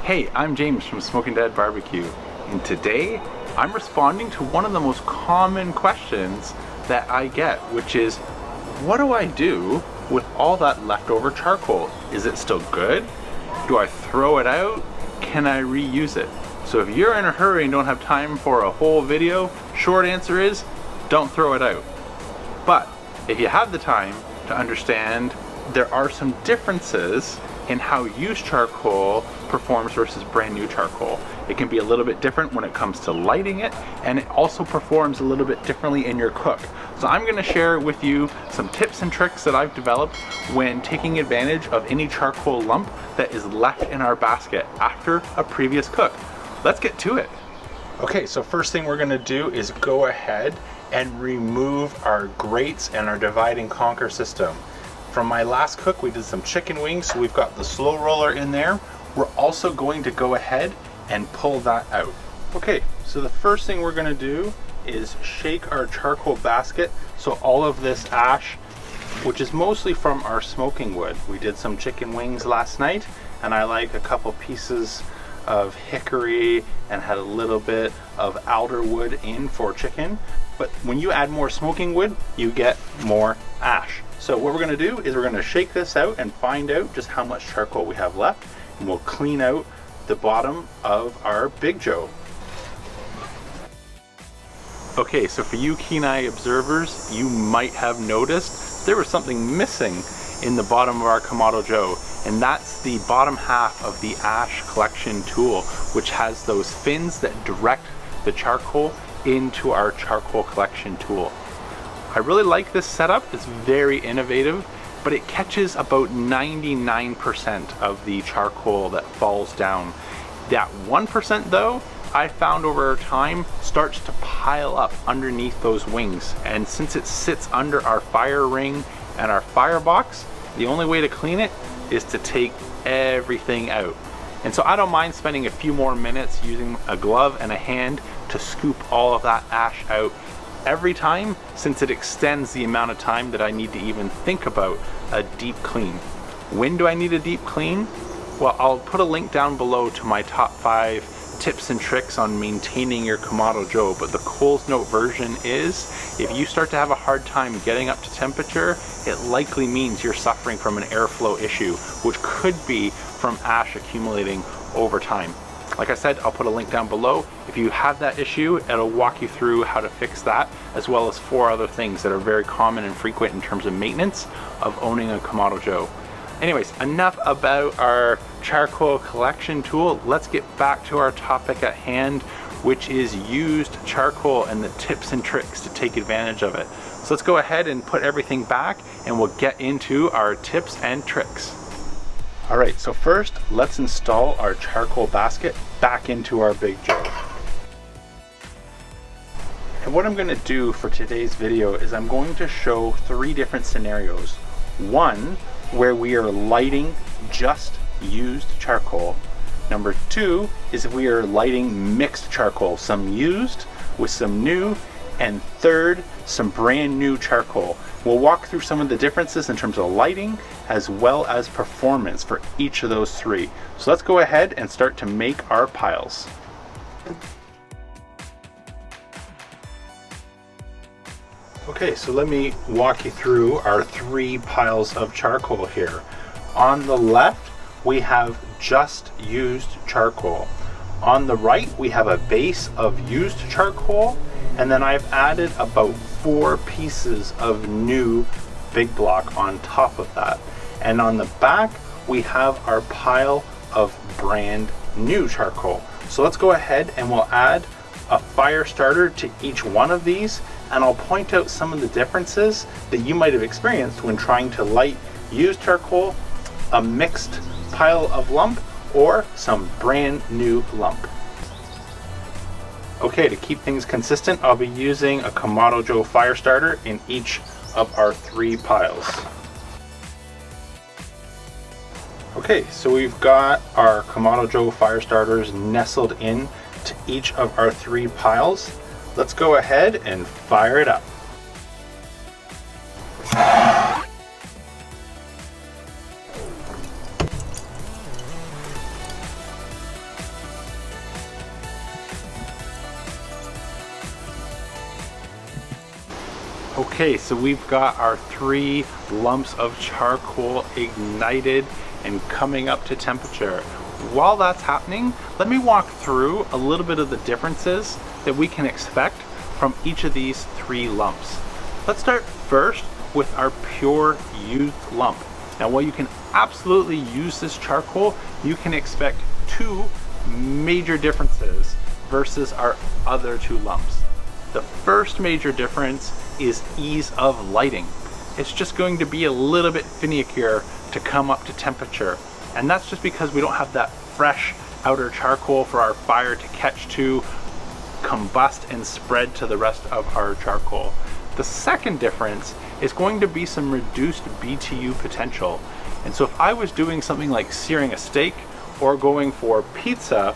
Hey, I'm James from Smoking Dead Barbecue, and today I'm responding to one of the most common questions that I get, which is, what do I do with all that leftover charcoal? Is it still good? Do I throw it out? Can I reuse it? So if you're in a hurry and don't have time for a whole video, short answer is, don't throw it out. But if you have the time to understand, there are some differences in how used charcoal performs versus brand new charcoal. It can be a little bit different when it comes to lighting it, and it also performs a little bit differently in your cook. So I'm gonna share with you some tips and tricks that I've developed when taking advantage of any charcoal lump that is left in our basket after a previous cook. Let's get to it. Okay, so first thing we're gonna do is go ahead and remove our grates and our divide and conquer system. From my last cook, we did some chicken wings, so we've got the slow roller in there. We're also going to go ahead and pull that out. Okay, so the first thing we're gonna do is shake our charcoal basket so all of this ash, which is mostly from our smoking wood. We did some chicken wings last night, and I like a couple pieces of hickory and had a little bit of alder wood in for chicken. But when you add more smoking wood, you get more ash. So what we're gonna do is we're gonna shake this out and find out just how much charcoal we have left, and we'll clean out the bottom of our Big Joe. Okay, so for you keen-eye observers, you might have noticed there was something missing in the bottom of our Kamado Joe, and that's the bottom half of the ash collection tool, which has those fins that direct the charcoal into our charcoal collection tool. I really like this setup. It's very innovative, but it catches about 99% of the charcoal that falls down. That 1% though, I found over time starts to pile up underneath those wings. And since it sits under our fire ring and our firebox, the only way to clean it is to take everything out. And so I don't mind spending a few more minutes using a glove and a hand to scoop all of that ash out every time, since it extends the amount of time that I need to even think about a deep clean. When do I need a deep clean? Well, I'll put a link down below to my top 5 tips and tricks on maintaining your Kamado Joe, but the Coles Note version is, if you start to have a hard time getting up to temperature, it likely means you're suffering from an airflow issue, which could be from ash accumulating over time. Like I said, I'll put a link down below. If you have that issue, it'll walk you through how to fix that, as well as 4 other things that are very common and frequent in terms of maintenance of owning a Kamado Joe. Anyways, enough about our charcoal collection tool. Let's get back to our topic at hand, which is used charcoal and the tips and tricks to take advantage of it. So let's go ahead and put everything back, and we'll get into our tips and tricks. All right, so first, let's install our charcoal basket back into our Big Joe. And what I'm gonna do for today's video is I'm going to show 3 different scenarios. One, where we are lighting just used charcoal. Number 2 is if we are lighting mixed charcoal, some used with some new, and 3rd, some brand new charcoal. We'll walk through some of the differences in terms of lighting as well as performance for each of those 3. So let's go ahead and start to make our piles. Okay, so let me walk you through our 3 piles of charcoal here. On the left, we have just used charcoal. On the right, we have a base of used charcoal, and then I've added about 4 pieces of new big block on top of that. And on the back, we have our pile of brand new charcoal. So let's go ahead and we'll add a fire starter to each one of these, and I'll point out some of the differences that you might have experienced when trying to light used charcoal, a mixed pile of lump, or some brand new lump. Okay, to keep things consistent, I'll be using a Kamado Joe fire starter in each of our 3 piles. Okay, so we've got our Kamado Joe fire starters nestled in to each of our 3 piles. Let's go ahead and fire it up. Okay, so we've got our 3 lumps of charcoal ignited and coming up to temperature. While that's happening, let me walk through a little bit of the differences that we can expect from each of these 3 lumps. Let's start first with our pure used lump. Now, while you can absolutely use this charcoal, you can expect 2 major differences versus our other 2 lumps. The first major difference is ease of lighting. It's just going to be a little bit finickier to come up to temperature. And that's just because we don't have that fresh outer charcoal for our fire to catch to, combust, and spread to the rest of our charcoal. The second difference is going to be some reduced BTU potential. And so if I was doing something like searing a steak or going for pizza,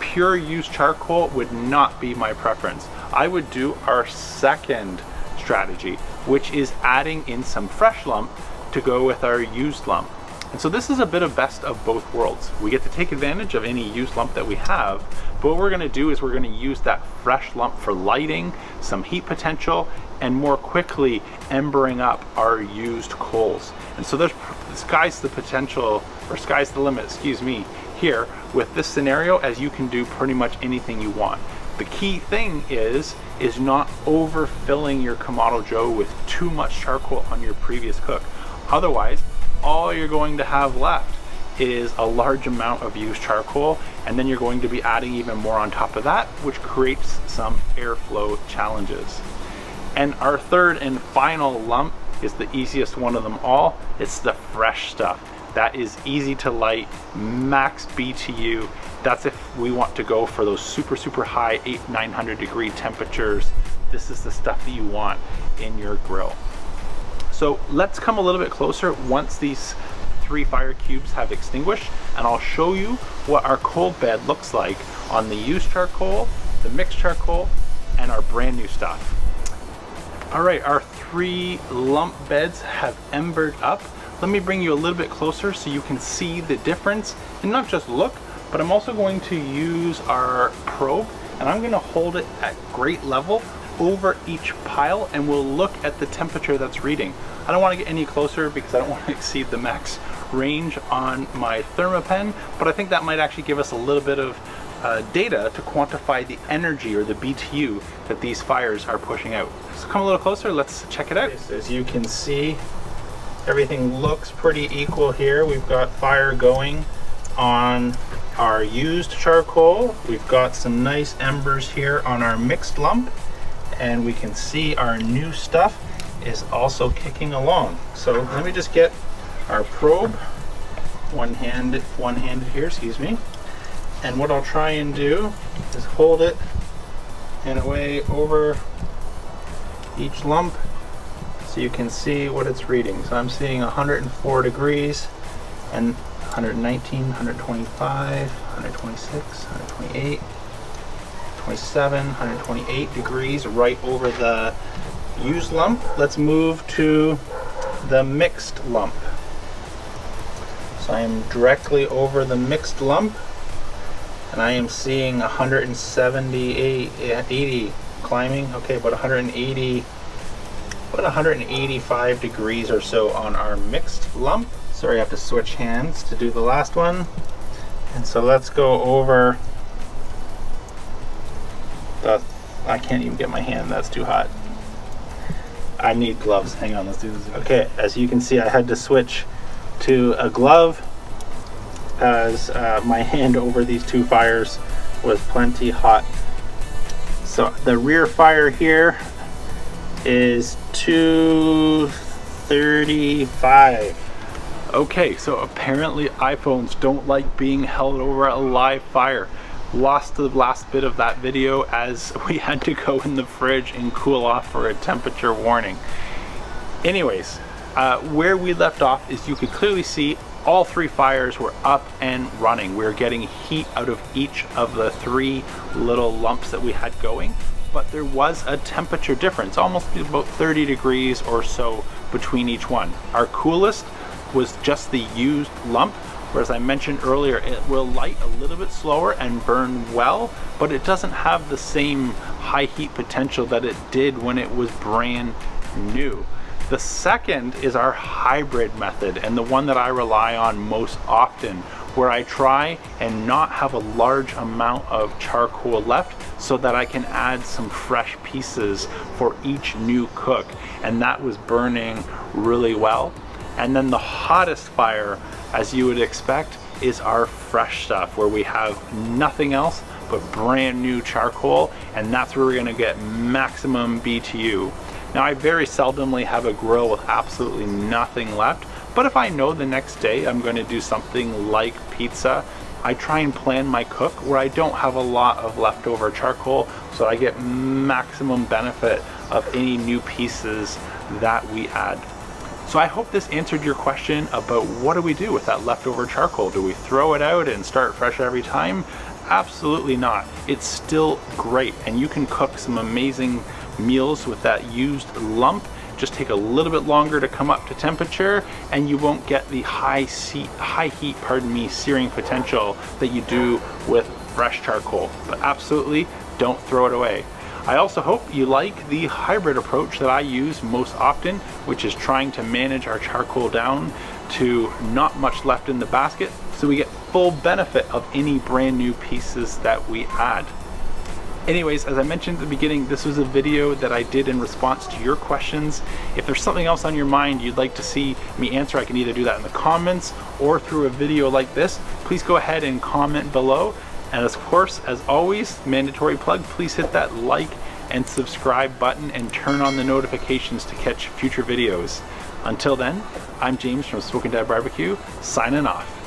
pure used charcoal would not be my preference. I would do our second strategy, which is adding in some fresh lump to go with our used lump. And so this is a bit of best of both worlds. We get to take advantage of any used lump that we have, but what we're gonna do is we're gonna use that fresh lump for lighting, some heat potential, and more quickly embering up our used coals. And so there's sky's the potential, or sky's the limit, excuse me, here with this scenario, as you can do pretty much anything you want. The key thing is not overfilling your Kamado Joe with too much charcoal on your previous cook. Otherwise, all you're going to have left is a large amount of used charcoal, and then you're going to be adding even more on top of that, which creates some airflow challenges. And our third and final lump is the easiest one of them all. It's the fresh stuff. That is easy to light, max BTU. That's if we want to go for those super high 800-900 degree temperatures. This is the stuff that you want in your grill. So let's come a little bit closer once these 3 fire cubes have extinguished, and I'll show you what our coal bed looks like on the used charcoal, the mixed charcoal, and our brand new stuff. All right, our 3 lump beds have embered up. Let me bring you a little bit closer so you can see the difference, and not just look, but I'm also going to use our probe, and I'm gonna hold it at great level over each pile, and we'll look at the temperature that's reading. I don't wanna get any closer because I don't wanna exceed the max range on my ThermaPen, but I think that might actually give us a little bit of data to quantify the energy or the BTU that these fires are pushing out. So come a little closer, let's check it out. As you can see, everything looks pretty equal here. We've got fire going on our used charcoal. We've got some nice embers here on our mixed lump, and we can see our new stuff is also kicking along. So let me just get our probe, one-handed here, excuse me. And what I'll try and do is hold it in a way over each lump so you can see what it's reading. So I'm seeing 104 degrees and 119, 125, 126, 128, 27, 128 degrees right over the used lump. Let's move to the mixed lump. So I am directly over the mixed lump, and I am seeing 178, 80 climbing. Okay, about 185 degrees or so on our mixed lump. Sorry, I have to switch hands to do the last one. And so let's go over the, I can't even get my hand, that's too hot. I need gloves. Hang on, let's do this. Okay, as you can see, I had to switch to a glove as my hand over these 2 fires was plenty hot. So the rear fire here is 235. Okay, so apparently iPhones don't like being held over a live fire. Lost the last bit of that video as we had to go in the fridge and cool off for a temperature warning. Anyways, where we left off is you could clearly see all 3 fires were up and running. We were getting heat out of each of the 3 little lumps that we had going, but there was a temperature difference, almost about 30 degrees or so between each one. Our coolest was just the used lump, where, as I mentioned earlier, it will light a little bit slower and burn well, but it doesn't have the same high heat potential that it did when it was brand new. The second is our hybrid method, and the one that I rely on most often, where I try and not have a large amount of charcoal left so that I can add some fresh pieces for each new cook, and that was burning really well. And then the hottest fire, as you would expect, is our fresh stuff, where we have nothing else but brand new charcoal, and that's where we're gonna get maximum BTU. Now, I very seldomly have a grill with absolutely nothing left, but if I know the next day I'm going to do something like pizza, I try and plan my cook where I don't have a lot of leftover charcoal, so I get maximum benefit of any new pieces that we add. So I hope this answered your question about what do we do with that leftover charcoal? Do we throw it out and start fresh every time? Absolutely not. It's still great, and you can cook some amazing meals with that used lump. Just take a little bit longer to come up to temperature, and you won't get the high heat, searing potential that you do with fresh charcoal. But absolutely don't throw it away. I also hope you like the hybrid approach that I use most often, which is trying to manage our charcoal down to not much left in the basket, so we get full benefit of any brand new pieces that we add. Anyways, as I mentioned at the beginning, this was a video that I did in response to your questions. If there's something else on your mind you'd like to see me answer, I can either do that in the comments or through a video like this. Please go ahead and comment below. And of course, as always, mandatory plug, please hit that like and subscribe button and turn on the notifications to catch future videos. Until then, I'm James from Smokin' Dad Barbecue, signing off.